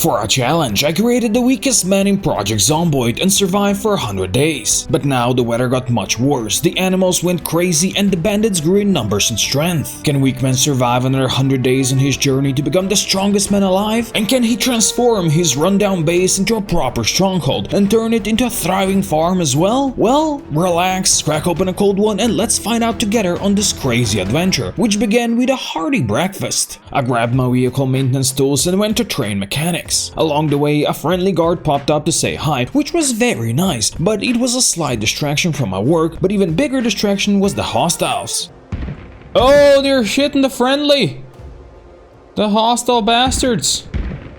For a challenge, I created the weakest man in Project Zomboid and survived for 100 days. But now the weather got much worse, the animals went crazy and the bandits grew in numbers and strength. Can weak man survive another 100 days on his journey to become the strongest man alive? And can he transform his rundown base into a proper stronghold and turn it into a thriving farm as well? Well, relax, crack open a cold one and let's find out together on this crazy adventure, which began with a hearty breakfast. I grabbed my vehicle maintenance tools and went to train mechanics. Along the way, a friendly guard popped up to say hi, which was very nice, but it was a slight distraction from my work, but even bigger distraction was the hostiles. Oh, they're shitting the friendly! The hostile bastards!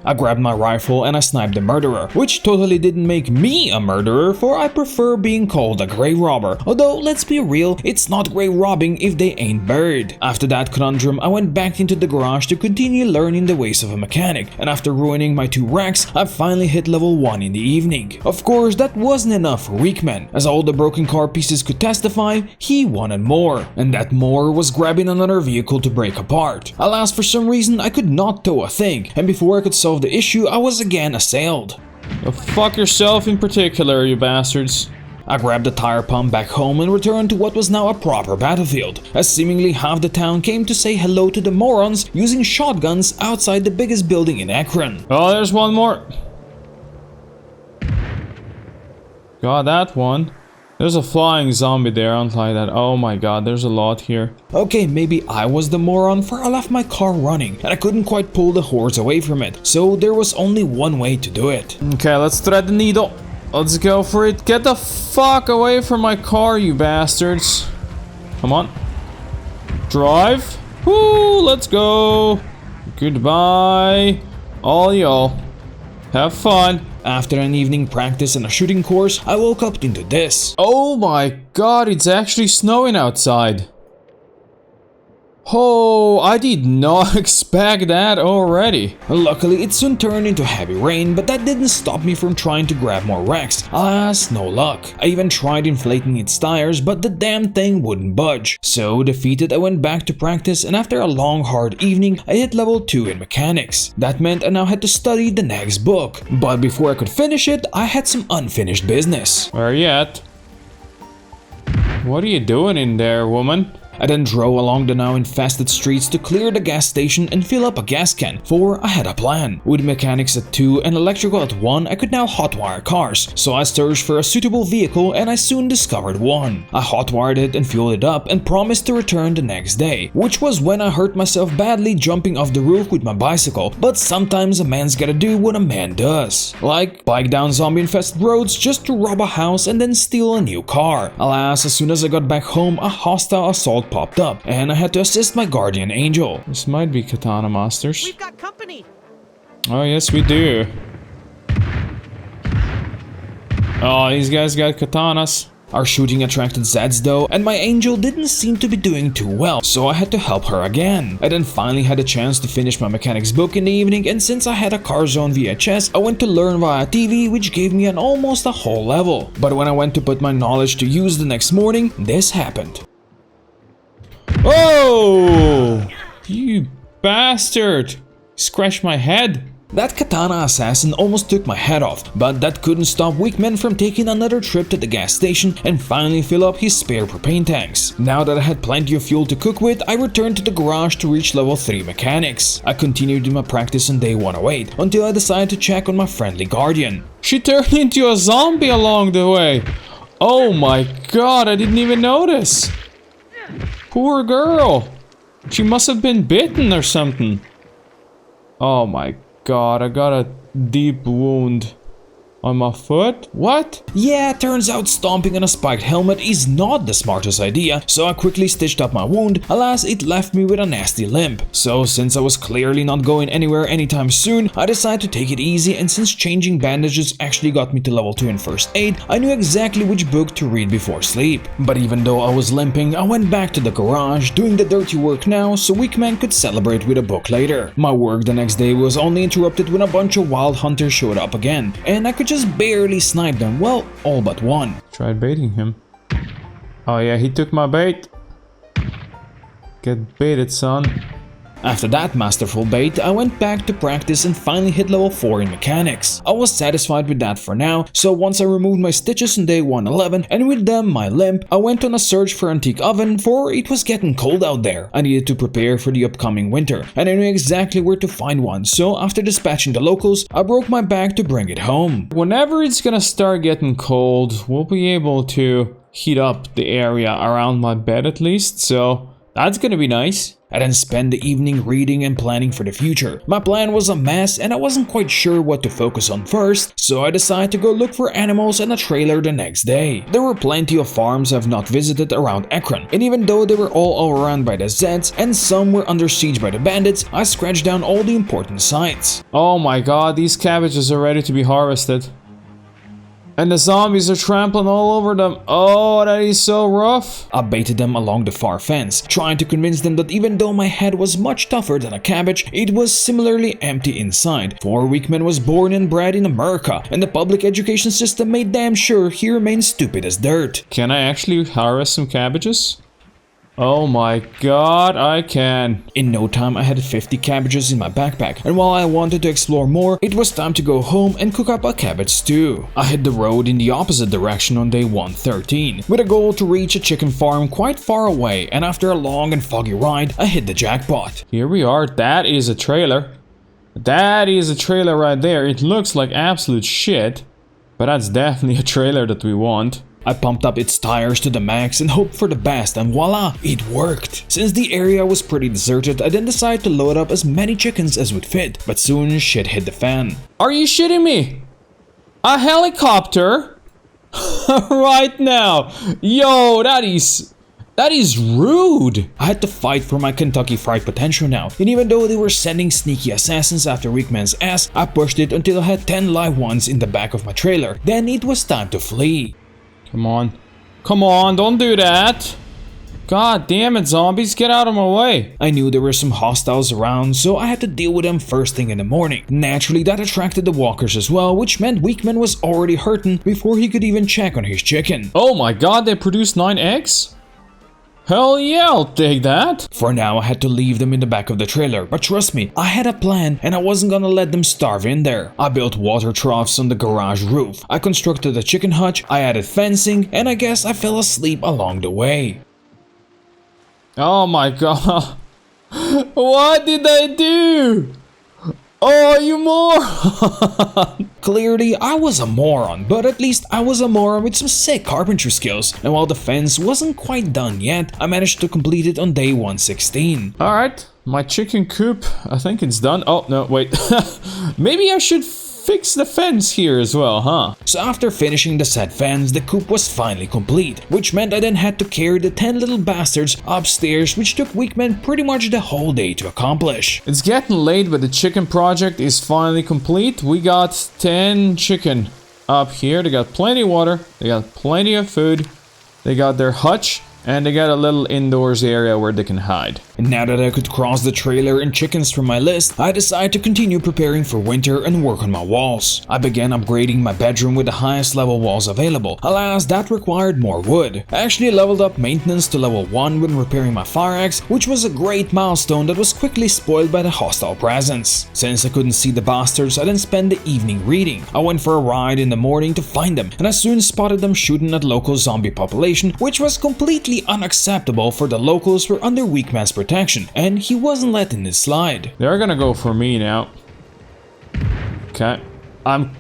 I grabbed my rifle and I sniped the murderer, which totally didn't make me a murderer, for I prefer being called a grave robber. Although, let's be real, it's not grave robbing if they ain't buried. After that conundrum, I went back into the garage to continue learning the ways of a mechanic, and after ruining my 2 racks, I finally hit level 1 in the evening. Of course, that wasn't enough for Weakman. As all the broken car pieces could testify, he wanted more. And that more was grabbing another vehicle to break apart. Alas, for some reason, I could not tow a thing, and before I could solve the issue, I was again assailed. Well, fuck yourself in particular, you bastards. I grabbed the tire pump back home and returned to what was now a proper battlefield, as seemingly half the town came to say hello to the morons using shotguns outside the biggest building in Akron. Oh, there's one more. Got that one. There's a flying zombie there, unlike that. Oh my god, there's a lot here. Okay, maybe I was the moron, for I left my car running and I couldn't quite pull the horse away from it, so there was only one way to do it. Okay, let's thread the needle. Let's go for it. Get the fuck away from my car, you bastards. Come on. Drive. Woo, let's go. Goodbye, all y'all. Have fun. After an evening practice and a shooting course, I woke up into this. Oh my god, it's actually snowing outside. Oh, I did not expect that already. Luckily, it soon turned into heavy rain, but that didn't stop me from trying to grab more racks. Alas, no luck. I even tried inflating its tires, but the damn thing wouldn't budge. So, defeated, I went back to practice, and after a long, hard evening, I hit level 2 in mechanics. That meant I now had to study the next book. But before I could finish it, I had some unfinished business. Where you at? What are you doing in there, woman? I then drove along the now infested streets to clear the gas station and fill up a gas can, for I had a plan. With mechanics at 2 and electrical at 1, I could now hotwire cars, so I searched for a suitable vehicle and I soon discovered one. I hotwired it and fueled it up and promised to return the next day, which was when I hurt myself badly jumping off the roof with my bicycle, but sometimes a man's gotta do what a man does. Like, bike down zombie-infested roads just to rob a house and then steal a new car. Alas, as soon as I got back home, a hostile assault popped up, and I had to assist my guardian angel. This might be Katana Masters. We've got company. Oh yes, we do. Oh, these guys got katanas. Our shooting attracted Zeds though, and my angel didn't seem to be doing too well, so I had to help her again. I then finally had a chance to finish my mechanics book in the evening, and since I had a Carzone VHS, I went to learn via TV, which gave me almost a whole level. But when I went to put my knowledge to use the next morning, this happened. Oh, you bastard! Scratched my head. That katana assassin almost took my head off, but that couldn't stop Weakman from taking another trip to the gas station and finally fill up his spare propane tanks. Now that I had plenty of fuel to cook with, I returned to the garage to reach level 3 mechanics. I continued in my practice on day 108 until I decided to check on my friendly guardian. She turned into a zombie along the way. Oh my god, I didn't even notice. Poor girl. She must have been bitten or something. Oh my god, I got a deep wound on my foot? What? Yeah, turns out stomping on a spiked helmet is not the smartest idea, so I quickly stitched up my wound. Alas, it left me with a nasty limp. So since I was clearly not going anywhere anytime soon, I decided to take it easy, and since changing bandages actually got me to level 2 in first aid, I knew exactly which book to read before sleep. But even though I was limping, I went back to the garage, doing the dirty work now so Weakman could celebrate with a book later. My work the next day was only interrupted when a bunch of wild hunters showed up again, and I could just barely snipe them, well, all but one. Tried baiting him. Oh yeah, he took my bait. Get baited, son. After that masterful bait, I went back to practice and finally hit level 4 in mechanics. I was satisfied with that for now, so once I removed my stitches on day 111 and with them my limp, I went on a search for antique oven for it was getting cold out there. I needed to prepare for the upcoming winter and I knew exactly where to find one, so after dispatching the locals, I broke my back to bring it home. Whenever it's gonna start getting cold, we'll be able to heat up the area around my bed at least, so that's gonna be nice. I then spent the evening reading and planning for the future. My plan was a mess and I wasn't quite sure what to focus on first, so I decided to go look for animals and a trailer the next day. There were plenty of farms I've not visited around Ekron, and even though they were all overrun by the Zeds and some were under siege by the bandits, I scratched down all the important sites. Oh my god, these cabbages are ready to be harvested. And the zombies are trampling all over them. Oh, that is so rough. I baited them along the far fence, trying to convince them that even though my head was much tougher than a cabbage, it was similarly empty inside. For Weakman was born and bred in America, and the public education system made damn sure he remained stupid as dirt. Can I actually harvest some cabbages? Oh my god, I can. In no time I had 50 cabbages in my backpack, and while I wanted to explore more, it was time to go home and cook up a cabbage stew. I hit the road in the opposite direction on day 113, with a goal to reach a chicken farm quite far away, and after a long and foggy ride, I hit the jackpot. Here we are, that is a trailer. That is a trailer right there. It looks like absolute shit, but that's definitely a trailer that we want. I pumped up its tires to the max and hoped for the best, and voila, it worked. Since the area was pretty deserted, I then decided to load up as many chickens as would fit, but soon shit hit the fan. Are you shitting me? A helicopter? Right now? Yo, that is rude. I had to fight for my Kentucky Fried potential now, and even though they were sending sneaky assassins after Weakman's ass, I pushed it until I had 10 live ones in the back of my trailer. Then it was time to flee. Come on. Come on, don't do that. God damn it, zombies, get out of my way. I knew there were some hostiles around, so I had to deal with them first thing in the morning. Naturally, that attracted the walkers as well, which meant Weakman was already hurting before he could even check on his chicken. Oh my god, they produced 9 eggs? Hell yeah, I'll take that. For now, I had to leave them in the back of the trailer, but trust me, I had a plan and I wasn't gonna let them starve in there. I built water troughs on the garage roof, I constructed a chicken hutch, I added fencing, and I guess I fell asleep along the way. Oh my god. What did I do? Oh, you moron! Clearly, I was a moron, but at least I was a moron with some sick carpentry skills. And while the fence wasn't quite done yet, I managed to complete it on day 116. Alright, my chicken coop, I think it's done. Oh, no, wait. Maybe I should fix the fence here as well, huh? So after finishing the said fence, the coop was finally complete, which meant I then had to carry the 10 little bastards upstairs, which took Weakman pretty much the whole day to accomplish. It's getting late, but the chicken project is finally complete. We got 10 chicken up here. They got plenty of water, they got plenty of food, they got their hutch, and they got a little indoors area where they can hide. And now that I could cross the trailer and chickens from my list, I decided to continue preparing for winter and work on my walls. I began upgrading my bedroom with the highest level walls available. Alas, that required more wood. I actually leveled up maintenance to level 1 when repairing my fire axe, which was a great milestone that was quickly spoiled by the hostile presence. Since I couldn't see the bastards, I then spent the evening reading. I went for a ride in the morning to find them, and I soon spotted them shooting at local zombie population, which was completely unacceptable, for the locals were under Weakman's protection, and he wasn't letting it slide. They're gonna go for me now. Okay. I'm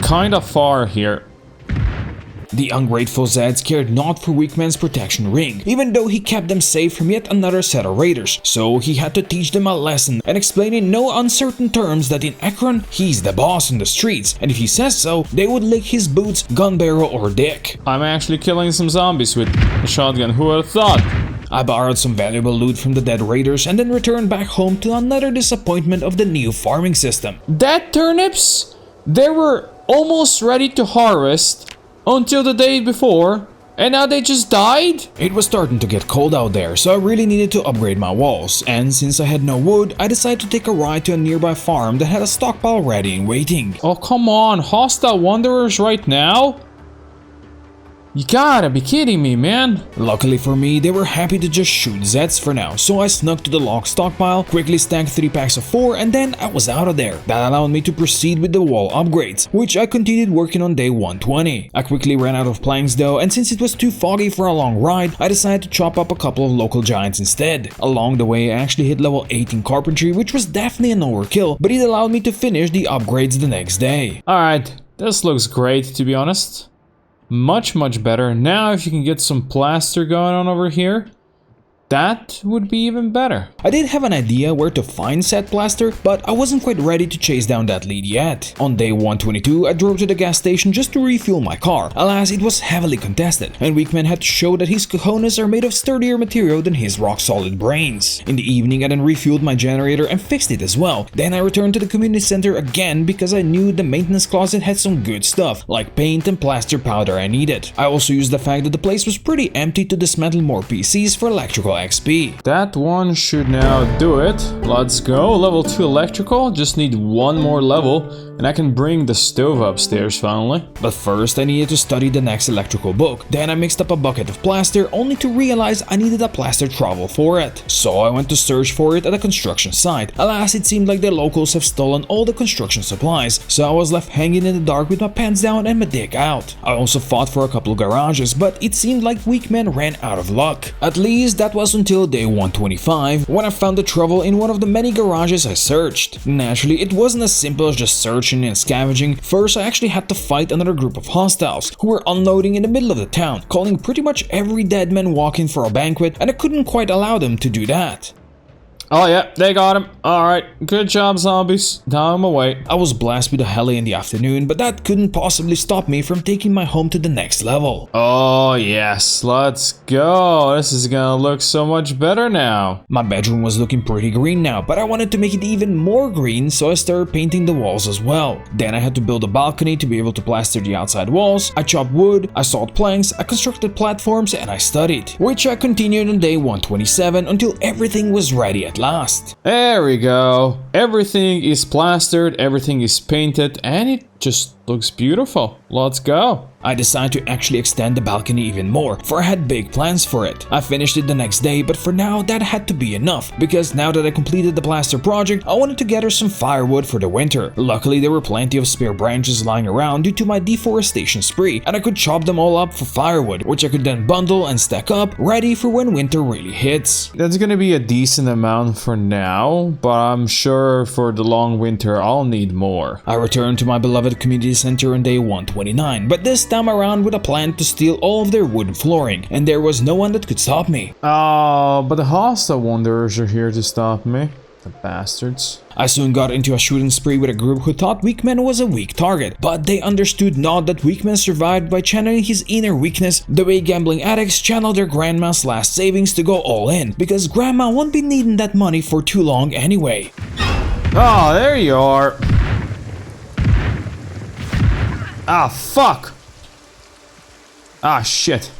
kinda far here. The ungrateful Zeds cared not for Weakman's protection ring, even though he kept them safe from yet another set of raiders, so he had to teach them a lesson and explain in no uncertain terms that in Ekron, he's the boss on the streets, and if he says so, they would lick his boots, gun barrel, or dick. I'm actually killing some zombies with a shotgun, who would have thought? I borrowed some valuable loot from the dead raiders and then returned back home to another disappointment of the new farming system. Dead turnips? They were almost ready to harvest until the day before, and now they just died? It was starting to get cold out there, so I really needed to upgrade my walls, and since I had no wood, I decided to take a ride to a nearby farm that had a stockpile ready and waiting. Oh, come on, hostile wanderers right now? You gotta be kidding me, man. Luckily for me, they were happy to just shoot Zeds for now, so I snuck to the log stockpile, quickly stacked 3 packs of 4, and then I was out of there. That allowed me to proceed with the wall upgrades, which I continued working on day 120. I quickly ran out of planks though, and since it was too foggy for a long ride, I decided to chop up a couple of local giants instead. Along the way, I actually hit level 8 in carpentry, which was definitely an overkill, but it allowed me to finish the upgrades the next day. Alright, this looks great to be honest. Much better. Now if you can get some plaster going on over here, that would be even better. I did have an idea where to find said plaster, but I wasn't quite ready to chase down that lead yet. On day 122, I drove to the gas station just to refuel my car. Alas, it was heavily contested, and Weakman had to show that his cojones are made of sturdier material than his rock-solid brains. In the evening, I then refueled my generator and fixed it as well. Then I returned to the community center again because I knew the maintenance closet had some good stuff, like paint and plaster powder I needed. I also used the fact that the place was pretty empty to dismantle more PCs for electrical XP. That one should now do it. Let's go. Level 2 electrical. Just need one more level and I can bring the stove upstairs finally. But first I needed to study the next electrical book. Then I mixed up a bucket of plaster only to realize I needed a plaster trowel for it. So I went to search for it at a construction site. Alas, it seemed like the locals have stolen all the construction supplies, so I was left hanging in the dark with my pants down and my dick out. I also fought for a couple garages, but it seemed like Weakman ran out of luck. At least that was until day 125 when I found the trouble in one of the many garages I searched. Naturally, it wasn't as simple as just searching and scavenging. First, I actually had to fight another group of hostiles who were unloading in the middle of the town, calling pretty much every dead man walking for a banquet, and I couldn't quite allow them to do that. Oh yeah, they got him. Alright, good job zombies. Now I'm away. I was blasted with a heli in the afternoon, but that couldn't possibly stop me from taking my home to the next level. Oh yes, let's go. This is gonna look so much better now. My bedroom was looking pretty green now, but I wanted to make it even more green, so I started painting the walls as well. Then I had to build a balcony to be able to plaster the outside walls. I chopped wood, I sawed planks, I constructed platforms, and I studied, which I continued on day 127 until everything was ready at last. There we go. Everything is plastered, everything is painted, and it just looks beautiful. Let's go. I decided to actually extend the balcony even more, for I had big plans for it. I finished it the next day, but for now that had to be enough, because now that I completed the plaster project, I wanted to gather some firewood for the winter. Luckily, there were plenty of spare branches lying around due to my deforestation spree, and I could chop them all up for firewood, which I could then bundle and stack up, ready for when winter really hits. That's gonna be a decent amount for now, but I'm sure for the long winter I'll need more. I returned to my beloved community center on day 129, but this time around with a plan to steal all of their wooden flooring, and there was no one that could stop me. Oh, but the hostile wanderers are here to stop me. The bastards. I soon got into a shooting spree with a group who thought Weakman was a weak target, but they understood not that Weakman survived by channeling his inner weakness the way gambling addicts channel their grandma's last savings to go all in, because grandma won't be needing that money for too long anyway. Oh, there you are. Ah, fuck! Ah, shit.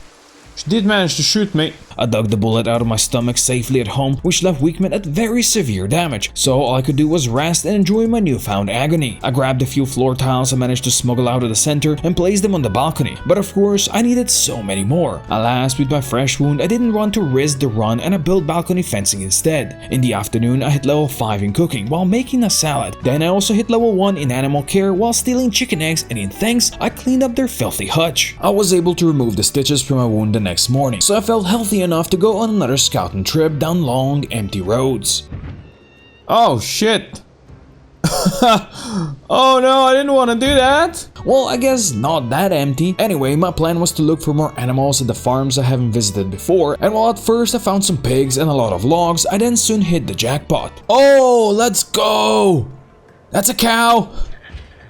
She did manage to shoot me. I dug the bullet out of my stomach safely at home, which left Weakman at very severe damage, so all I could do was rest and enjoy my newfound agony. I grabbed a few floor tiles I managed to smuggle out of the center and placed them on the balcony, but of course I needed so many more. Alas, with my fresh wound, I didn't want to risk the run and I built balcony fencing instead. In the afternoon, I hit level 5 in cooking while making a salad. Then I also hit level 1 in animal care while stealing chicken eggs, and in thanks, I cleaned up their filthy hutch. I was able to remove the stitches from my wound the next morning, so I felt healthy enough to go on another scouting trip down long, empty roads. Oh shit. Oh no, I didn't want to do that. Well, I guess not that empty. Anyway, my plan was to look for more animals at the farms I haven't visited before, and while at first I found some pigs and a lot of logs, I then soon hit the jackpot. Oh, let's go! That's a cow!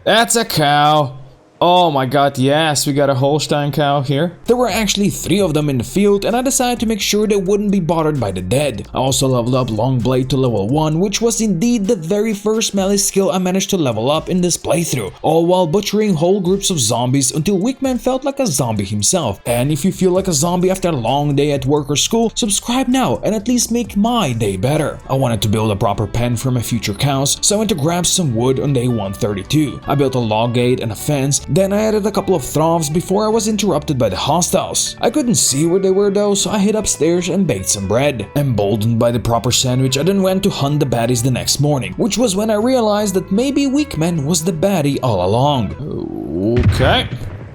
That's a cow! Oh my god, yes, we got a Holstein cow here. There were actually 3 of them in the field, and I decided to make sure they wouldn't be bothered by the dead. I also leveled up Long Blade to level 1, which was indeed the very first melee skill I managed to level up in this playthrough, all while butchering whole groups of zombies until Weakman felt like a zombie himself. And if you feel like a zombie after a long day at work or school, subscribe now and at least make my day better. I wanted to build a proper pen for my future cows, so I went to grab some wood on day 132. I built a log gate and a fence. Then I added a couple of throbs before I was interrupted by the hostiles. I couldn't see where they were though, so I hid upstairs and baked some bread. Emboldened by the proper sandwich, I then went to hunt the baddies the next morning, which was when I realized that maybe Weakman was the baddie all along. Okay.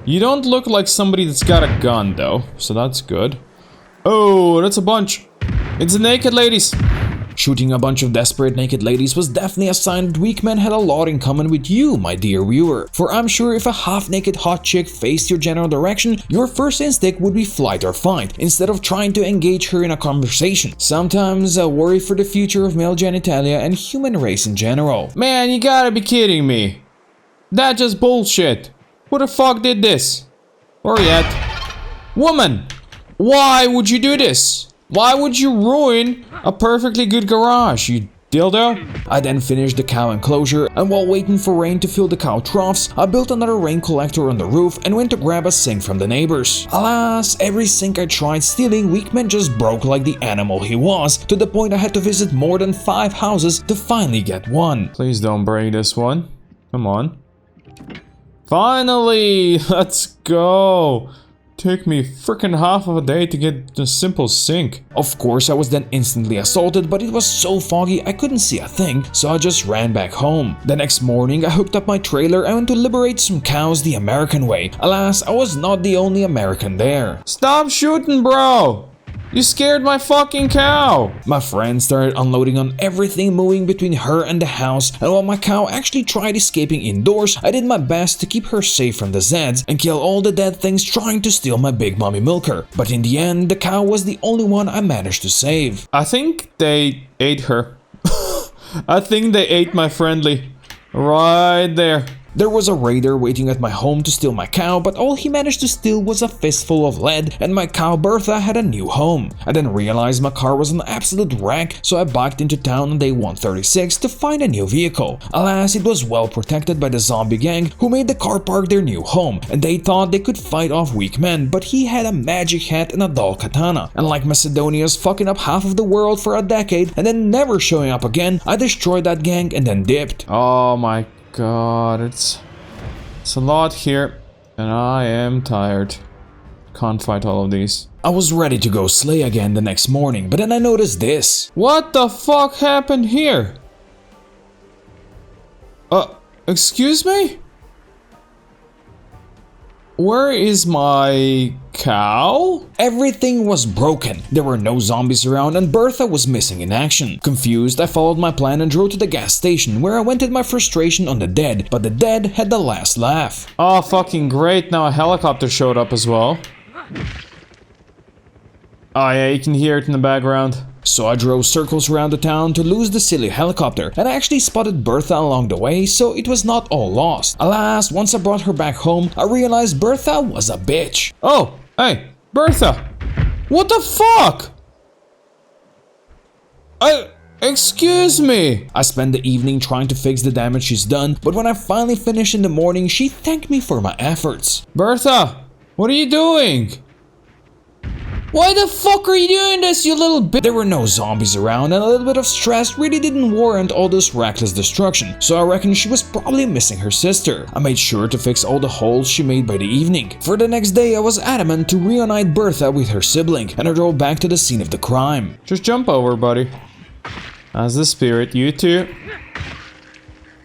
You don't look like somebody that's got a gun though, so that's good. Oh, that's a bunch. It's the naked ladies. Shooting a bunch of desperate naked ladies was definitely a sign that Weakman had a lot in common with you, my dear viewer. For I'm sure if a half-naked hot chick faced your general direction, your first instinct would be flight or fight, instead of trying to engage her in a conversation. Sometimes I worry for the future of male genitalia and human race in general. Man, you gotta be kidding me. That's just bullshit. Who the fuck did this? Or yet. Woman! Why would you do this? Why would you ruin a perfectly good garage, you dildo? I then finished the cow enclosure, and while waiting for rain to fill the cow troughs, I built another rain collector on the roof and went to grab a sink from the neighbors. Alas, every sink I tried stealing, Weakman just broke like the animal he was, to the point I had to visit more than 5 houses to finally get one. Please don't break this one. Come on. Finally! Let's go! Took me frickin' half of a day to get a simple sink. Of course, I was then instantly assaulted, but it was so foggy I couldn't see a thing, so I just ran back home. The next morning, I hooked up my trailer and went to liberate some cows the American way. Alas, I was not the only American there. Stop shooting, bro! You scared my fucking cow! My friend started unloading on everything moving between her and the house, and while my cow actually tried escaping indoors, I did my best to keep her safe from the Zeds and kill all the dead things trying to steal my big mommy milker. But in the end, the cow was the only one I managed to save. I think they ate her. I think they ate my friendly. Right there. There was a raider waiting at my home to steal my cow, but all he managed to steal was a fistful of lead, and my cow Bertha had a new home. I then realized my car was an absolute wreck, so I biked into town on day 136 to find a new vehicle. Alas, it was well protected by the zombie gang who made the car park their new home, and they thought they could fight off weak men, but he had a magic hat and a dull katana. And like Macedonia's fucking up half of the world for a decade and then never showing up again, I destroyed that gang and then dipped. Oh my god, it's a lot here, and I am tired. Can't fight all of these. I was ready to go slay again the next morning, but then I noticed this. What the fuck happened here? Excuse me? Where is my cow? Everything was broken. There were no zombies around and Bertha was missing in action. Confused, I followed my plan and drove to the gas station where I vented my frustration on the dead, but the dead had the last laugh. Oh, fucking great, now a helicopter showed up as well. Oh yeah, you can hear it in the background. So I drove circles around the town to lose the silly helicopter, and I actually spotted Bertha along the way, so it was not all lost. Alas, once I brought her back home, I realized Bertha was a bitch. Oh, hey, Bertha! What the fuck? Excuse me! I spent the evening trying to fix the damage she's done, but when I finally finished in the morning, she thanked me for my efforts. Bertha, what are you doing? Why the fuck are you doing this, you little bitch? There were no zombies around, and a little bit of stress really didn't warrant all this reckless destruction, so I reckon she was probably missing her sister. I made sure to fix all the holes she made by the evening. For the next day, I was adamant to reunite Bertha with her sibling, and I drove back to the scene of the crime. Just jump over, buddy. As the spirit, you two.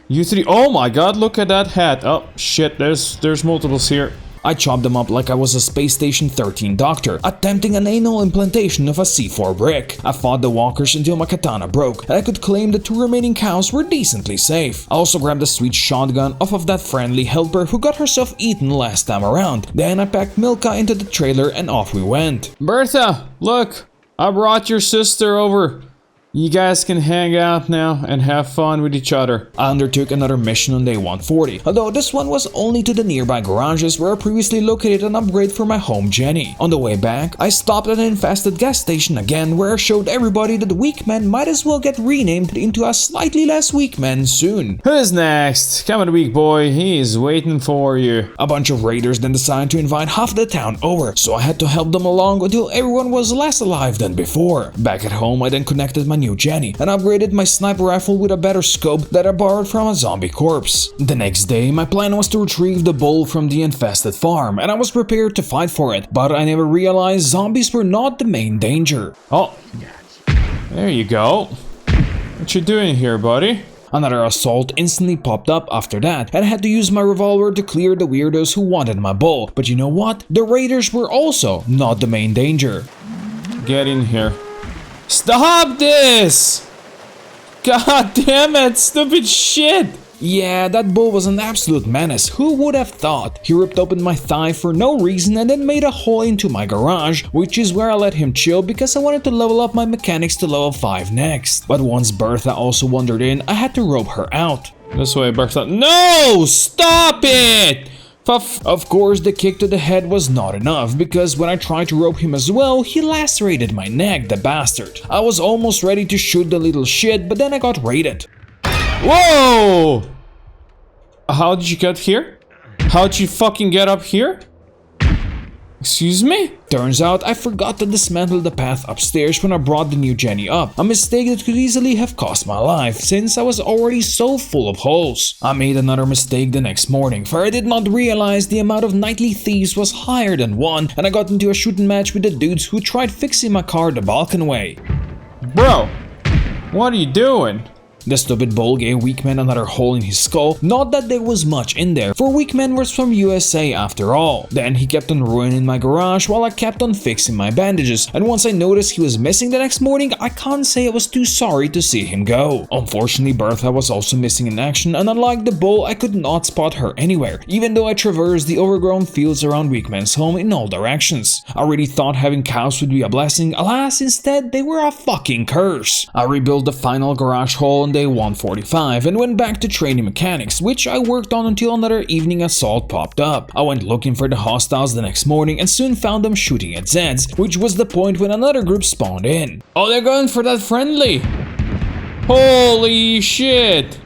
You three. Oh my god, look at that hat. Oh shit, there's multiples here. I chopped them up like I was a Space Station 13 doctor, attempting an anal implantation of a C4 brick. I fought the walkers until my katana broke, and I could claim the 2 remaining cows were decently safe. I also grabbed a sweet shotgun off of that friendly helper who got herself eaten last time around. Then I packed Milka into the trailer and off we went. Bertha, look! I brought your sister over. You guys can hang out now and have fun with each other. I undertook another mission on day 140, although this one was only to the nearby garages where I previously located an upgrade for my home Jenny. On the way back, I stopped at an infested gas station again where I showed everybody that the weak men might as well get renamed into a slightly less weak men soon. Who's next? Come on, weak boy, he is waiting for you. A bunch of raiders then decided to invite half the town over, so I had to help them along until everyone was less alive than before. Back at home, I then connected my new Jenny and upgraded my sniper rifle with a better scope that I borrowed from a zombie corpse. The next day, my plan was to retrieve the bull from the infested farm, and I was prepared to fight for it, but I never realized zombies were not the main danger. Oh, there you go. What you doing here, buddy? Another assault instantly popped up after that, and I had to use my revolver to clear the weirdos who wanted my bull. But you know what? The raiders were also not the main danger. Get in here. Stop this! God damn it, stupid shit! Yeah, that bull was an absolute menace. Who would have thought? He ripped open my thigh for no reason and then made a hole into my garage, which is where I let him chill because I wanted to level up my mechanics to level 5 next. But once Bertha also wandered in, I had to rope her out. This way, Bertha. No! Stop it! Of course, the kick to the head was not enough, because when I tried to rope him as well, he lacerated my neck, the bastard. I was almost ready to shoot the little shit, but then I got raided. Whoa! How did you get here? How did you fucking get up here? Excuse me? Turns out I forgot to dismantle the path upstairs when I brought the new Jenny up, a mistake that could easily have cost my life since I was already so full of holes. I made another mistake the next morning, for I did not realize the amount of nightly thieves was higher than one, and I got into a shooting match with the dudes who tried fixing my car the Balkan way. Bro, what are you doing? The stupid bull gave Weakman another hole in his skull, not that there was much in there, for Weakman was from USA after all. Then he kept on ruining my garage while I kept on fixing my bandages, and once I noticed he was missing the next morning, I can't say I was too sorry to see him go. Unfortunately, Bertha was also missing in action, and unlike the bull, I could not spot her anywhere, even though I traversed the overgrown fields around Weakman's home in all directions. I really thought having cows would be a blessing, alas, instead they were a fucking curse. I rebuilt the final garage hole on day 145 and went back to training mechanics, which I worked on until another evening assault popped up. I went looking for the hostiles the next morning and soon found them shooting at Zeds, which was the point when another group spawned in. Oh, they're going for that friendly! Holy shit!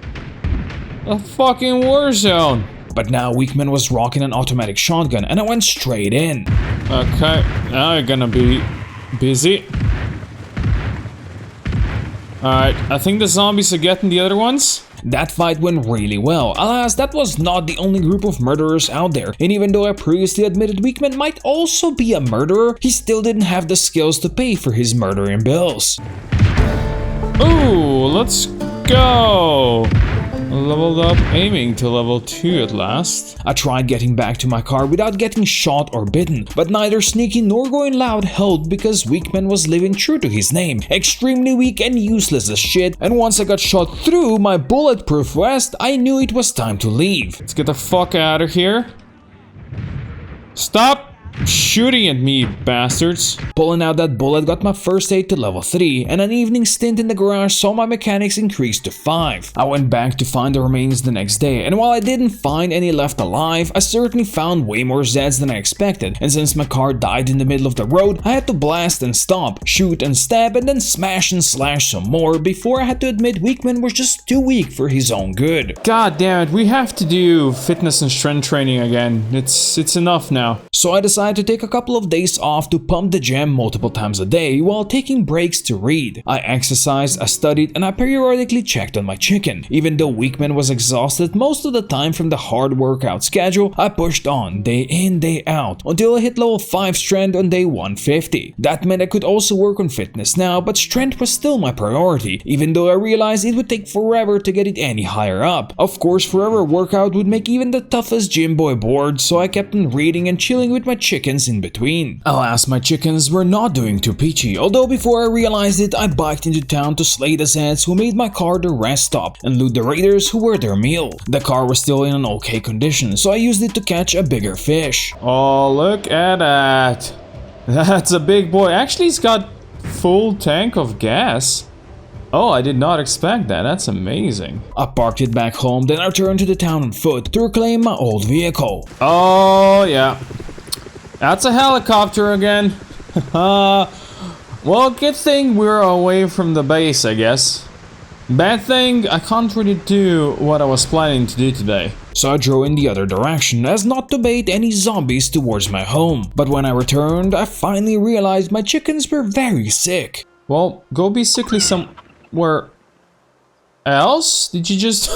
A fucking war zone! But now Weakman was rocking an automatic shotgun and I went straight in. Okay, now you're gonna be busy. Alright, I think the zombies are getting the other ones. That fight went really well. Alas, that was not the only group of murderers out there, and even though I previously admitted Weakman might also be a murderer, he still didn't have the skills to pay for his murdering bills. Ooh, let's go! Leveled up, aiming to level 2 at last. I tried getting back to my car without getting shot or bitten, but neither sneaky nor going loud helped because Weakman was living true to his name, extremely weak and useless as shit, and once I got shot through my bulletproof vest, I knew it was time to leave. Let's get the fuck out of here. Stop shooting at me, bastards. Pulling out that bullet got my first aid to level 3, and an evening stint in the garage saw my mechanics increase to 5. I went back to find the remains the next day, and while I didn't find any left alive, I certainly found way more Zeds than I expected, and since my car died in the middle of the road, I had to blast and stop, shoot and stab, and then smash and slash some more before I had to admit Weakman was just too weak for his own good. God damn it, we have to do fitness and strength training again. It's enough now. So I decided to take a couple of days off to pump the gym multiple times a day while taking breaks to read. I exercised, I studied, and I periodically checked on my chicken. Even though Weakman was exhausted most of the time from the hard workout schedule, I pushed on day in, day out until I hit level 5 strength on day 150. That meant I could also work on fitness now, but strength was still my priority, even though I realized it would take forever to get it any higher up. Of course, forever workout would make even the toughest gym boy bored, so I kept on reading and chilling with my chickens in between. Alas, my chickens were not doing too peachy, although before I realized it, I biked into town to slay the Zeds who made my car the rest stop and loot the raiders who were their meal. The car was still in an okay condition, so I used it to catch a bigger fish. Oh, look at that. That's a big boy. Actually, he's got full tank of gas. Oh, I did not expect that. That's amazing. I parked it back home, then I returned to the town on foot to reclaim my old vehicle. Oh, yeah. That's a helicopter again. Well, good thing we're away from the base, I guess. Bad thing, I can't really do what I was planning to do today. So I drove in the other direction as not to bait any zombies towards my home. But when I returned, I finally realized my chickens were very sick. Well, go be sickly some... Where else? Did you just...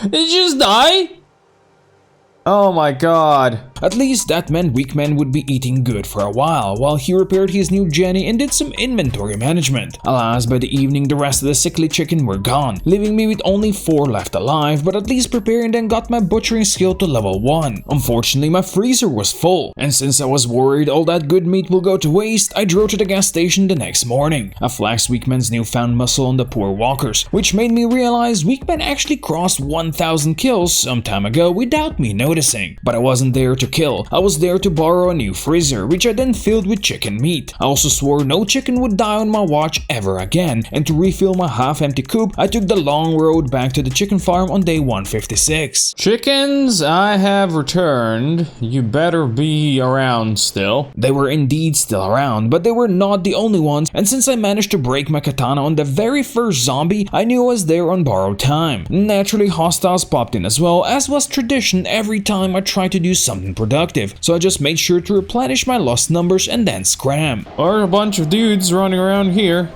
Did you just die? Oh my god. At least that meant Weakman would be eating good for a while he repaired his new Jenny and did some inventory management. Alas, by the evening the rest of the sickly chicken were gone, leaving me with only 4 left alive, but at least preparing then got my butchering skill to level 1. Unfortunately, my freezer was full, and since I was worried all that good meat will go to waste, I drove to the gas station the next morning. I flexed Weakman's newfound muscle on the poor walkers, which made me realize Weakman actually crossed 1,000 kills some time ago without me noticing. But I wasn't there to kill, I was there to borrow a new freezer, which I then filled with chicken meat. I also swore no chicken would die on my watch ever again, and to refill my half-empty coop, I took the long road back to the chicken farm on day 156. Chickens, I have returned. You better be around still. They were indeed still around, but they were not the only ones, and since I managed to break my katana on the very first zombie, I knew I was there on borrowed time. Naturally, hostiles popped in as well, as was tradition every time I tried to do something productive, so I just made sure to replenish my lost numbers and then scram. Or a bunch of dudes running around here.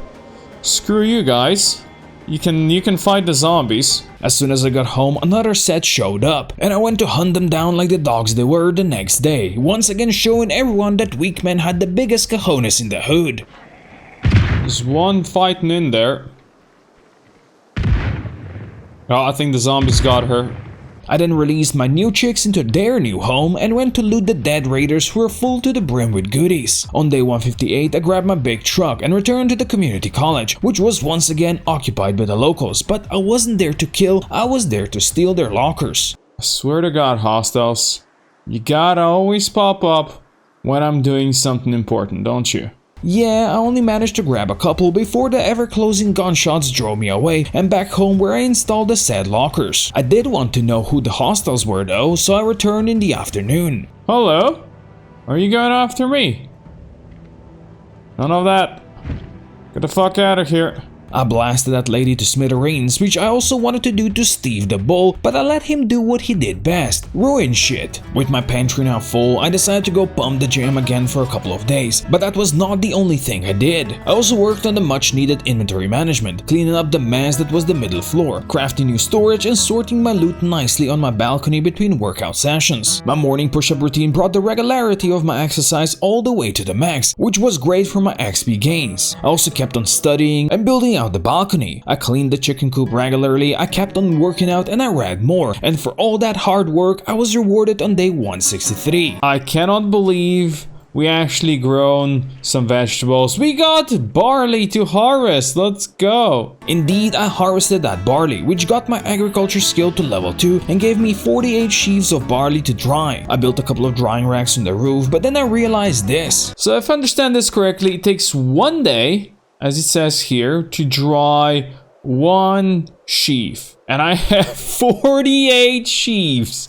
Screw you guys. You can fight the zombies. As soon as I got home, another set showed up, and I went to hunt them down like the dogs they were the next day, once again showing everyone that Weakman had the biggest cojones in the hood. There's one fighting in there. Oh, I think the zombies got her. I then released my new chicks into their new home and went to loot the dead raiders who were full to the brim with goodies. On day 158, I grabbed my big truck and returned to the community college, which was once again occupied by the locals, but I wasn't there to kill, I was there to steal their lockers. I swear to God, hostiles, you gotta always pop up when I'm doing something important, don't you? Yeah, I only managed to grab a couple before the ever-closing gunshots drove me away and back home where I installed the said lockers. I did want to know who the hostiles were though, so I returned in the afternoon. Hello? Are you going after me? None of that. Get the fuck out of here. I blasted that lady to smithereens, which I also wanted to do to Steve the Bull, but I let him do what he did best, ruin shit. With my pantry now full, I decided to go pump the jam again for a couple of days, but that was not the only thing I did. I also worked on the much needed inventory management, cleaning up the mess that was the middle floor, crafting new storage and sorting my loot nicely on my balcony between workout sessions. My morning push-up routine brought the regularity of my exercise all the way to the max, which was great for my XP gains. I also kept on studying and building out the balcony. I cleaned the chicken coop regularly, I kept on working out and I read more, and for all that hard work I was rewarded on day 163. I cannot believe we actually grown some vegetables. We got barley to harvest, let's go. Indeed, I harvested that barley, which got my agriculture skill to level 2 and gave me 48 sheaves of barley to dry. I built a couple of drying racks on the roof, but then I realized this. So if I understand this correctly, it takes 1 day, as it says here, to dry 1 sheaf. And I have 48 sheaves.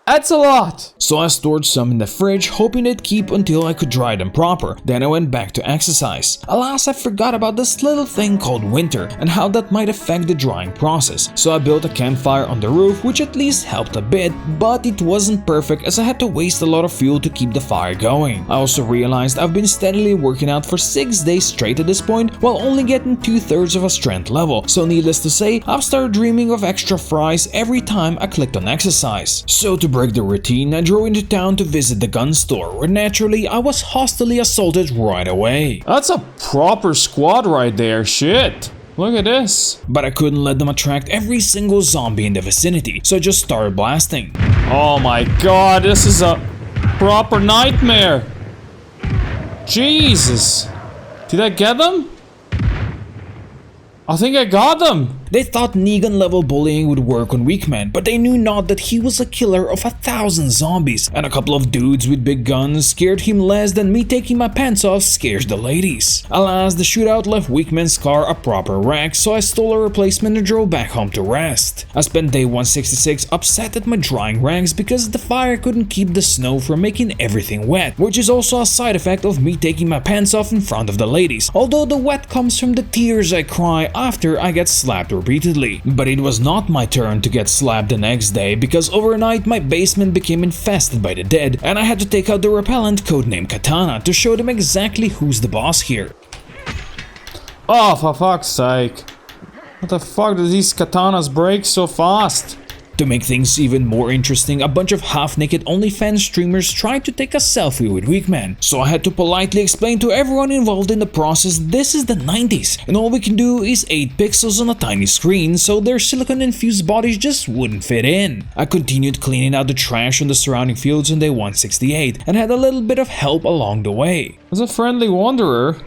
That's a lot! So I stored some in the fridge, hoping they'd keep until I could dry them proper. Then I went back to exercise. Alas, I forgot about this little thing called winter and how that might affect the drying process. So I built a campfire on the roof, which at least helped a bit, but it wasn't perfect as I had to waste a lot of fuel to keep the fire going. I also realized I've been steadily working out for 6 days straight at this point, while only getting 2/3 of a strength level. So needless to say, I've started dreaming of extra fries every time I clicked on exercise. So to break the routine, I drove into town to visit the gun store, where naturally I was hostily assaulted right away. That's a proper squad right there, shit. Look at this. But I couldn't let them attract every single zombie in the vicinity, so I just started blasting. Oh my god, this is a proper nightmare. Jesus. Did I get them? I think I got them. They thought Negan level bullying would work on Weakman, but they knew not that he was a killer of 1,000 zombies, and a couple of dudes with big guns scared him less than me taking my pants off scares the ladies. Alas, the shootout left Weakman's car a proper wreck, so I stole a replacement and drove back home to rest. I spent day 166 upset at my drying rags because the fire couldn't keep the snow from making everything wet, which is also a side effect of me taking my pants off in front of the ladies, although the wet comes from the tears I cry after I get slapped repeatedly. But it was not my turn to get slapped the next day because overnight my basement became infested by the dead and I had to take out the repellent codenamed Katana to show them exactly who's the boss here. Oh, for fuck's sake. What the fuck do these katanas break so fast? To make things even more interesting, a bunch of half-naked OnlyFans streamers tried to take a selfie with Weakman, so I had to politely explain to everyone involved in the process this is the 90s, and all we can do is 8 pixels on a tiny screen, so their silicone-infused bodies just wouldn't fit in. I continued cleaning out the trash on the surrounding fields on day 168, and had a little bit of help along the way. There's a friendly wanderer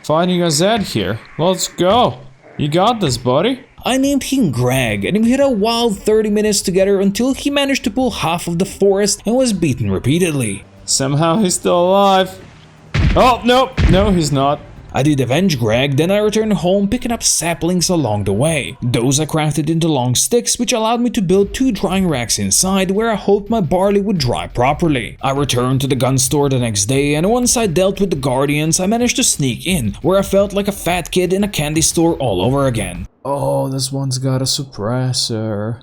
fighting a Zed here. Let's go. You got this, buddy. I named him Greg, and we had a wild 30 minutes together until he managed to pull half of the forest and was beaten repeatedly. Somehow he's still alive. Oh, no, he's not. I did avenge Greg, then I returned home picking up saplings along the way. Those I crafted into long sticks, which allowed me to build 2 drying racks inside where I hoped my barley would dry properly. I returned to the gun store the next day, and once I dealt with the guardians, I managed to sneak in, where I felt like a fat kid in a candy store all over again. Oh, this one's got a suppressor.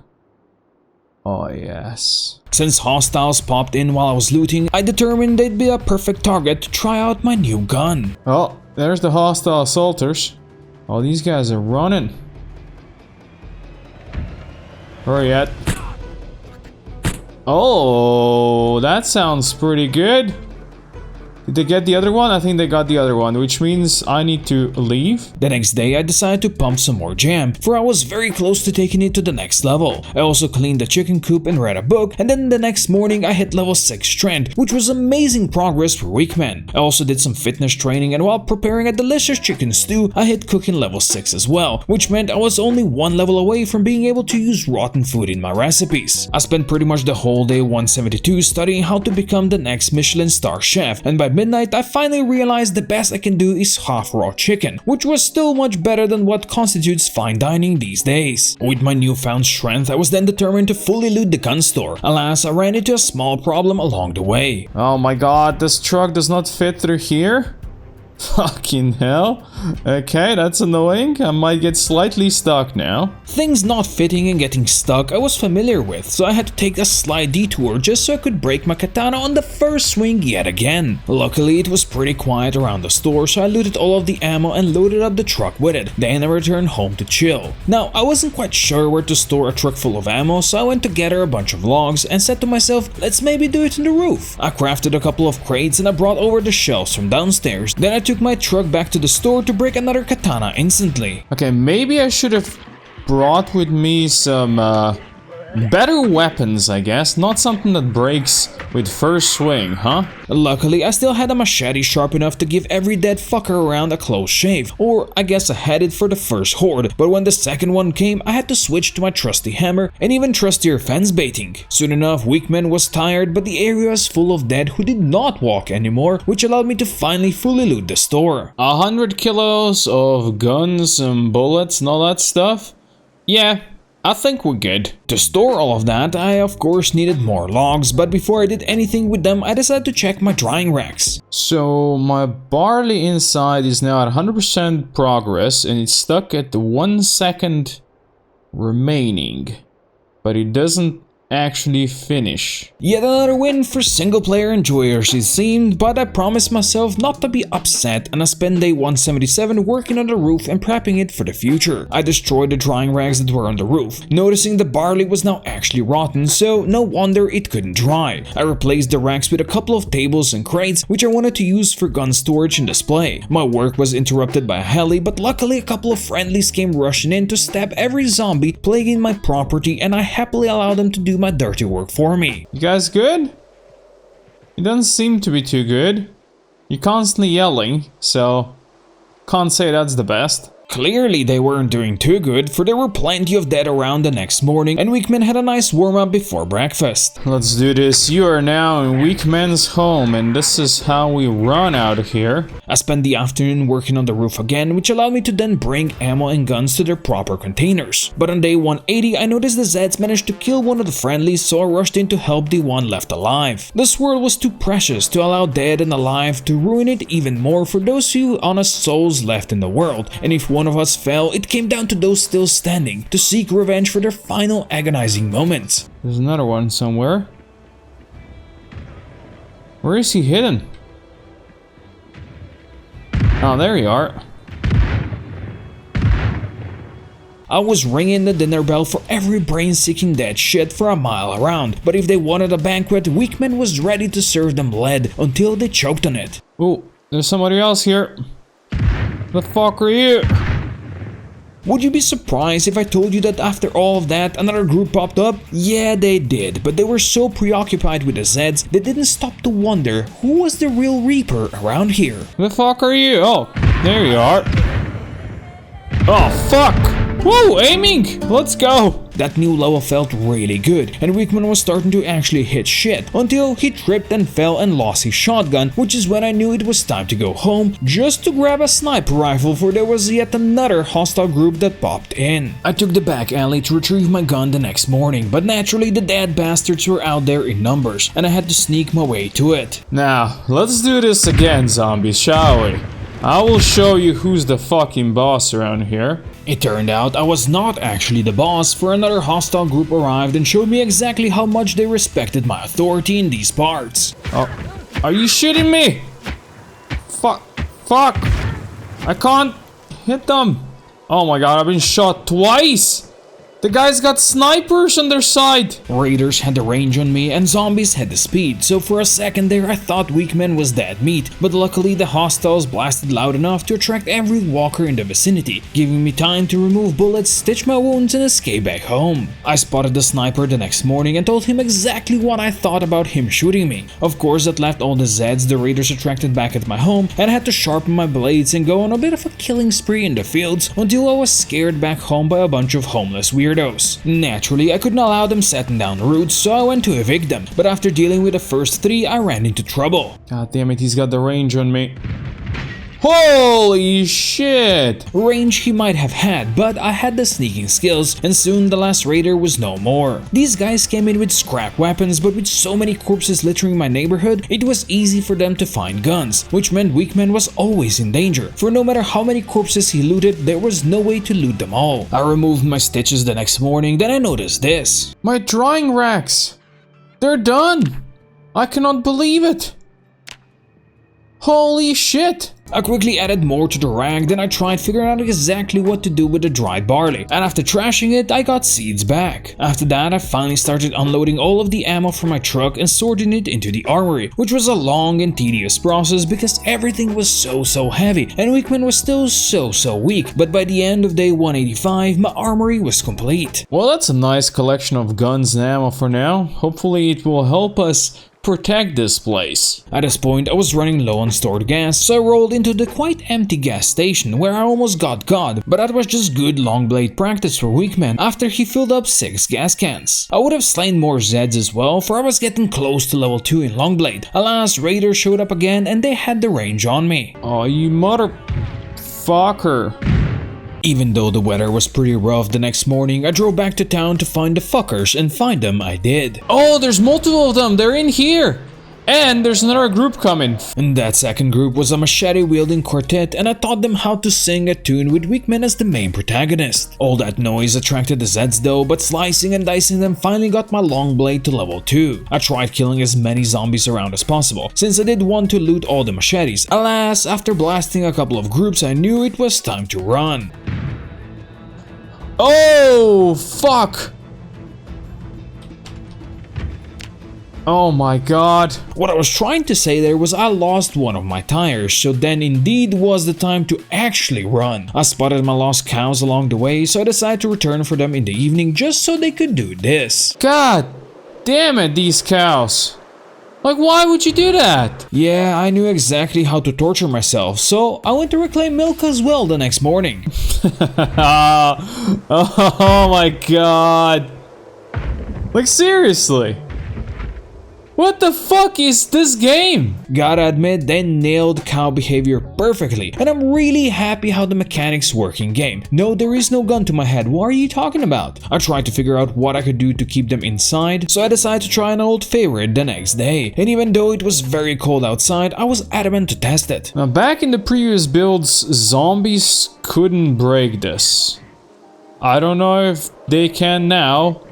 Oh, yes. Since hostiles popped in while I was looting, I determined they'd be a perfect target to try out my new gun. Oh, there's the hostile assaulters. Oh, these guys are running. Hurry up. Oh, that sounds pretty good. Did they get the other one? I think they got the other one, which means I need to leave. The next day, I decided to pump some more jam, for I was very close to taking it to the next level. I also cleaned the chicken coop and read a book, and then the next morning I hit level 6 strength, which was amazing progress for Weakman. I also did some fitness training, and while preparing a delicious chicken stew, I hit cooking level 6 as well, which meant I was only 1 level away from being able to use rotten food in my recipes. I spent pretty much the whole day 172 studying how to become the next Michelin star chef, and by midnight, I finally realized the best I can do is half raw chicken, which was still much better than what constitutes fine dining these days. With my newfound strength, I was then determined to fully loot the gun store. Alas, I ran into a small problem along the way. Oh my god, this truck does not fit through here? Fucking hell. Okay, that's annoying. I might get slightly stuck now. Things not fitting and getting stuck I was familiar with, so I had to take a slight detour just so I could break my katana on the first swing yet again. Luckily, it was pretty quiet around the store, so I looted all of the ammo and loaded up the truck with it. Then I returned home to chill. Now, I wasn't quite sure where to store a truck full of ammo, so I went to gather a bunch of logs and said to myself, let's maybe do it in the roof. I crafted a couple of crates and I brought over the shelves from downstairs. Then I took my truck back to the store to break another katana instantly. Okay, maybe I should have brought with me some better weapons, I guess. Not something that breaks with first swing, huh? Luckily, I still had a machete sharp enough to give every dead fucker around a close shave. Or, I guess I had it for the first horde, but when the second one came, I had to switch to my trusty hammer and even trustier fence baiting. Soon enough, Weakman was tired, but the area was full of dead who did not walk anymore, which allowed me to finally fully loot the store. 100 kilos of guns and bullets and all that stuff? Yeah, I think we're good. To store all of that, I of course needed more logs, but before I did anything with them, I decided to check my drying racks. So my barley inside is now at 100% progress and it's stuck at the 1 second remaining, but it doesn't actually finish. Yet another win for single player enjoyers it seemed, but I promised myself not to be upset and I spent day 177 working on the roof and prepping it for the future. I destroyed the drying rags that were on the roof, noticing the barley was now actually rotten, so no wonder it couldn't dry. I replaced the racks with a couple of tables and crates which I wanted to use for gun storage and display. My work was interrupted by a heli, but luckily a couple of friendlies came rushing in to stab every zombie plaguing my property, and I happily allowed them to do my dirty work for me. You guys good? It doesn't seem to be too good. You're constantly yelling, so can't say that's the best. Clearly they weren't doing too good, for there were plenty of dead around the next morning and Weakman had a nice warm-up before breakfast. Let's do this. You are now in Weakman's home and this is how we run out of here. I spent the afternoon working on the roof again, which allowed me to then bring ammo and guns to their proper containers. But on day 180 I noticed the Zeds managed to kill one of the friendlies, so I rushed in to help the one left alive. This world was too precious to allow dead and alive to ruin it even more for those few honest souls left in the world, and if one of us fell, it came down to those still standing to seek revenge for their final agonizing moments. There's another one somewhere. Where is he hidden? Oh, there you are. I was ringing the dinner bell for every brain-seeking dead shit for a mile around, but if they wanted a banquet, Weakman was ready to serve them lead until they choked on it. Oh, there's somebody else here. The fuck are you? Would you be surprised if I told you that after all of that, another group popped up? Yeah, they did, but they were so preoccupied with the Zeds, they didn't stop to wonder who was the real Reaper around here. The fuck are you? Oh, there you are. Oh, fuck! Whoa, aiming! Let's go! That new level felt really good, and Weakman was starting to actually hit shit, until he tripped and fell and lost his shotgun, which is when I knew it was time to go home, just to grab a sniper rifle, for there was yet another hostile group that popped in. I took the back alley to retrieve my gun the next morning, but naturally the dead bastards were out there in numbers, and I had to sneak my way to it. Now, let's do this again, zombies, shall we? I will show you who's the fucking boss around here. It turned out I was not actually the boss, for another hostile group arrived and showed me exactly how much they respected my authority in these parts. Oh, are you shitting me? Fuck, I can't hit them. Oh my god, I've been shot twice. The guys got snipers on their side. Raiders had the range on me and zombies had the speed, so for a second there I thought Weakman was dead meat, but luckily the hostiles blasted loud enough to attract every walker in the vicinity, giving me time to remove bullets, stitch my wounds and escape back home. I spotted the sniper the next morning and told him exactly what I thought about him shooting me. Of course that left all the Zeds the Raiders attracted back at my home, and I had to sharpen my blades and go on a bit of a killing spree in the fields until I was scared back home by a bunch of homeless weirdos. Naturally, I couldn't allow them setting down roots, so I went to evict them, but after dealing with the first three, I ran into trouble. God damn it, he's got the range on me. Holy shit! Range he might have had, but I had the sneaking skills, and soon the last raider was no more. These guys came in with scrap weapons, but with so many corpses littering my neighborhood, it was easy for them to find guns, which meant Weakman was always in danger, for no matter how many corpses he looted, there was no way to loot them all. I removed my stitches the next morning, then I noticed this. My drying racks! They're done! I cannot believe it! Holy shit! I quickly added more to the rack, then I tried figuring out exactly what to do with the dried barley, and after trashing it, I got seeds back. After that, I finally started unloading all of the ammo from my truck and sorting it into the armory, which was a long and tedious process because everything was so heavy, and Weakman was still so weak, but by the end of day 185, my armory was complete. Well, that's a nice collection of guns and ammo for now. Hopefully it will help us protect this place. At this point, I was running low on stored gas, so I rolled into the quite empty gas station where I almost got God, but that was just good long blade practice for Weakman after he filled up 6 gas cans. I would have slain more Zeds as well, for I was getting close to level 2 in long blade. Alas, Raiders showed up again and they had the range on me. Oh, you motherfucker. Even though the weather was pretty rough the next morning, I drove back to town to find the fuckers, and find them I did. Oh, there's multiple of them, they're in here! And there's another group coming. And that second group was a machete-wielding quartet, and I taught them how to sing a tune with Weakman as the main protagonist. All that noise attracted the Zeds though, but slicing and dicing them finally got my long blade to level 2. I tried killing as many zombies around as possible, since I did want to loot all the machetes. Alas, after blasting a couple of groups, I knew it was time to run. Oh, fuck! Oh my god. What I was trying to say there was I lost one of my tires, so then indeed was the time to actually run. I spotted my lost cows along the way, so I decided to return for them in the evening just so they could do this. God damn it, these cows. Like, why would you do that? Yeah, I knew exactly how to torture myself, so I went to reclaim milk as well the next morning. Oh my god. Like, seriously. What the fuck is this game? Gotta admit, they nailed cow behavior perfectly, and I'm really happy how the mechanics work in game. No, there is no gun to my head, what are you talking about? I tried to figure out what I could do to keep them inside, so I decided to try an old favorite the next day. And even though it was very cold outside, I was adamant to test it. Now, back in the previous builds, zombies couldn't break this. I don't know if they can now.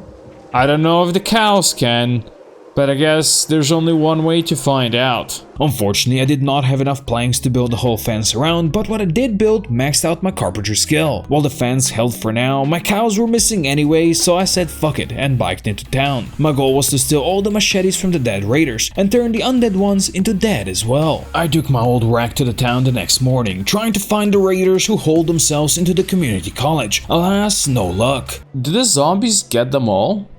I don't know if the cows can. But I guess there's only one way to find out. Unfortunately, I did not have enough planks to build the whole fence around, but what I did build maxed out my carpentry skill. While the fence held for now, my cows were missing anyway, so I said fuck it and biked into town. My goal was to steal all the machetes from the dead raiders and turn the undead ones into dead as well. I took my old rack to the town the next morning, trying to find the raiders who hold themselves into the community college. Alas, no luck. Did the zombies get them all?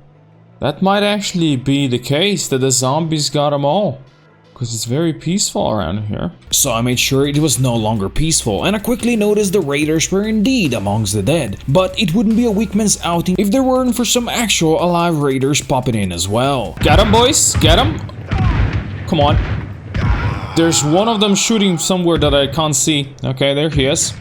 That might actually be the case, that the zombies got them all. Because it's very peaceful around here. So I made sure it was no longer peaceful, and I quickly noticed the raiders were indeed amongst the dead. But it wouldn't be a weak man's outing if there weren't for some actual alive raiders popping in as well. Get them, boys! Get them! Come on. There's one of them shooting somewhere that I can't see. Okay, there he is.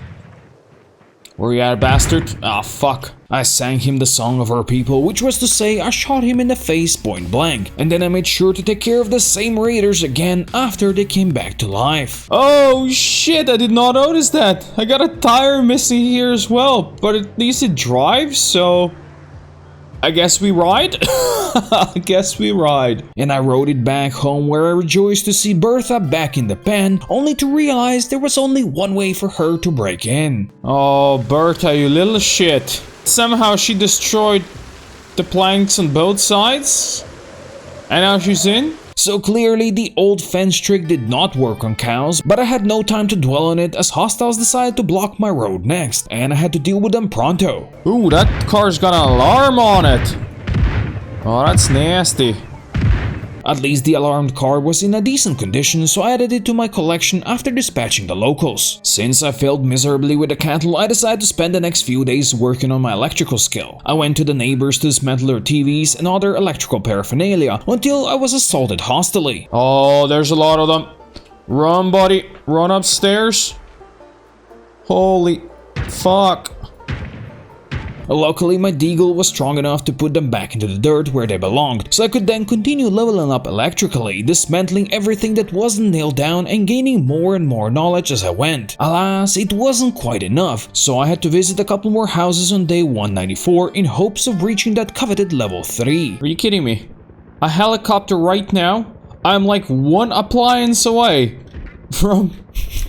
Where you at, bastard? Ah, fuck. I sang him the song of our people, which was to say I shot him in the face point blank, and then I made sure to take care of the same raiders again after they came back to life. Oh shit, I did not notice that. I got a tire missing here as well, but at least it drives, so I guess we ride? I guess we ride. And I rode it back home where I rejoiced to see Bertha back in the pen, only to realize there was only one way for her to break in. Oh, Bertha, you little shit. Somehow she destroyed the planks on both sides, and now she's in? So clearly the old fence trick did not work on cows, but I had no time to dwell on it as hostiles decided to block my road next, and I had to deal with them pronto. Ooh, that car's got an alarm on it. Oh, that's nasty. At least the alarmed car was in a decent condition, so I added it to my collection after dispatching the locals. Since I failed miserably with the cattle, I decided to spend the next few days working on my electrical skill. I went to the neighbors to dismantle their TVs and other electrical paraphernalia until I was assaulted hostilely. Oh, there's a lot of them. Run, buddy. Run upstairs. Holy fuck. Luckily, my deagle was strong enough to put them back into the dirt where they belonged, so I could then continue leveling up electrically, dismantling everything that wasn't nailed down and gaining more and more knowledge as I went. Alas, it wasn't quite enough, so I had to visit a couple more houses on day 194 in hopes of reaching that coveted level 3. Are you kidding me? A helicopter right now? I'm like one appliance away from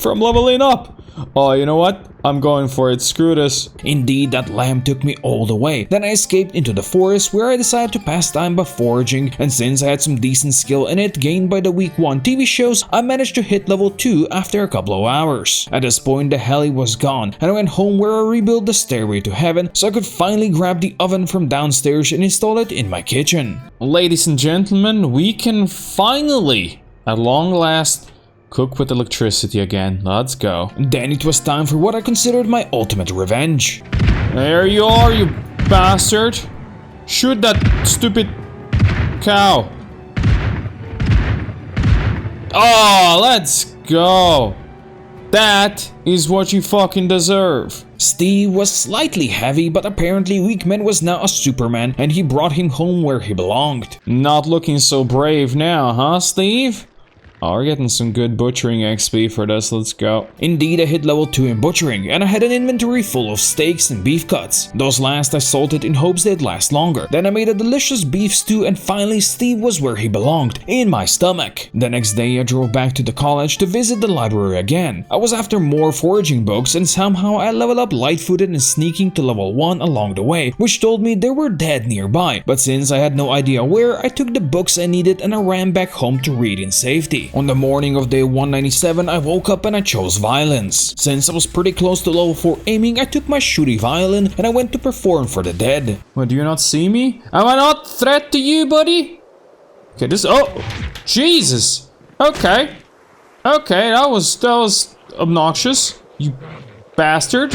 leveling up. Oh, you know what? I'm going for it. Screw this. Indeed, that lamp took me all the way. Then I escaped into the forest where I decided to pass time by foraging, and since I had some decent skill in it gained by the week 1 TV shows, I managed to hit level 2 after a couple of hours. At this point, the heli was gone, and I went home where I rebuilt the stairway to heaven so I could finally grab the oven from downstairs and install it in my kitchen. Ladies and gentlemen, we can finally, at long last, cook with electricity again. Let's go. Then it was time for what I considered my ultimate revenge. There you are, you bastard. Shoot that stupid cow. Oh, let's go. That is what you fucking deserve. Steve was slightly heavy, but apparently Weakman was now a Superman and he brought him home where he belonged. Not looking so brave now, huh, Steve? Oh, we're getting some good butchering XP for this, let's go. Indeed, I hit level 2 in butchering, and I had an inventory full of steaks and beef cuts. Those last I salted in hopes they'd last longer. Then I made a delicious beef stew, and finally Steve was where he belonged, in my stomach. The next day I drove back to the college to visit the library again. I was after more foraging books, and somehow I leveled up light-footed and sneaking to level 1 along the way, which told me there were dead nearby. But since I had no idea where, I took the books I needed and I ran back home to read in safety. On the morning of day 197, I woke up and I chose violence. Since I was pretty close to level 4 aiming, I took my shooty violin and I went to perform for the dead. What, do you not see me? Am I not a threat to you, buddy? Okay, this— oh, Jesus. Okay. Okay, that was obnoxious, you bastard.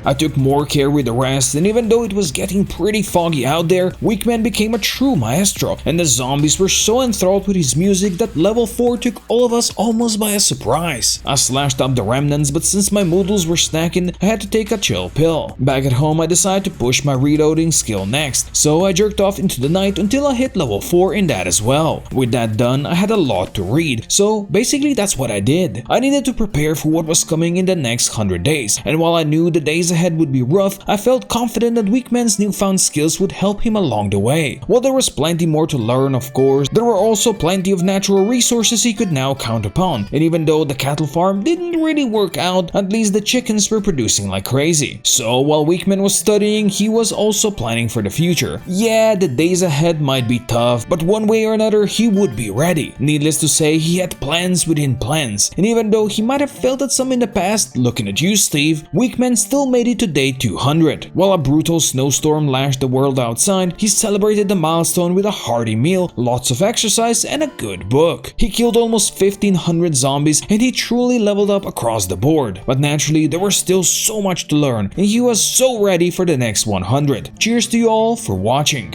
I took more care with the rest, and even though it was getting pretty foggy out there, Weakman became a true maestro, and the zombies were so enthralled with his music that level 4 took all of us almost by a surprise. I slashed up the remnants, but since my noodles were snacking, I had to take a chill pill. Back at home, I decided to push my reloading skill next, so I jerked off into the night until I hit level 4 in that as well. With that done, I had a lot to read, so basically that's what I did. I needed to prepare for what was coming in the next 100 days, and while I knew the days ahead would be rough, I felt confident that Weakman's newfound skills would help him along the way. While there was plenty more to learn, of course, there were also plenty of natural resources he could now count upon, and even though the cattle farm didn't really work out, at least the chickens were producing like crazy. So while Weakman was studying, he was also planning for the future. Yeah, the days ahead might be tough, but one way or another he would be ready. Needless to say, he had plans within plans, and even though he might have failed at some in the past, looking at you Steve, Weakman still made it to day 200. While a brutal snowstorm lashed the world outside, he celebrated the milestone with a hearty meal, lots of exercise, and a good book. He killed almost 1500 zombies and he truly leveled up across the board. But naturally, there was still so much to learn and he was so ready for the next 100. Cheers to you all for watching.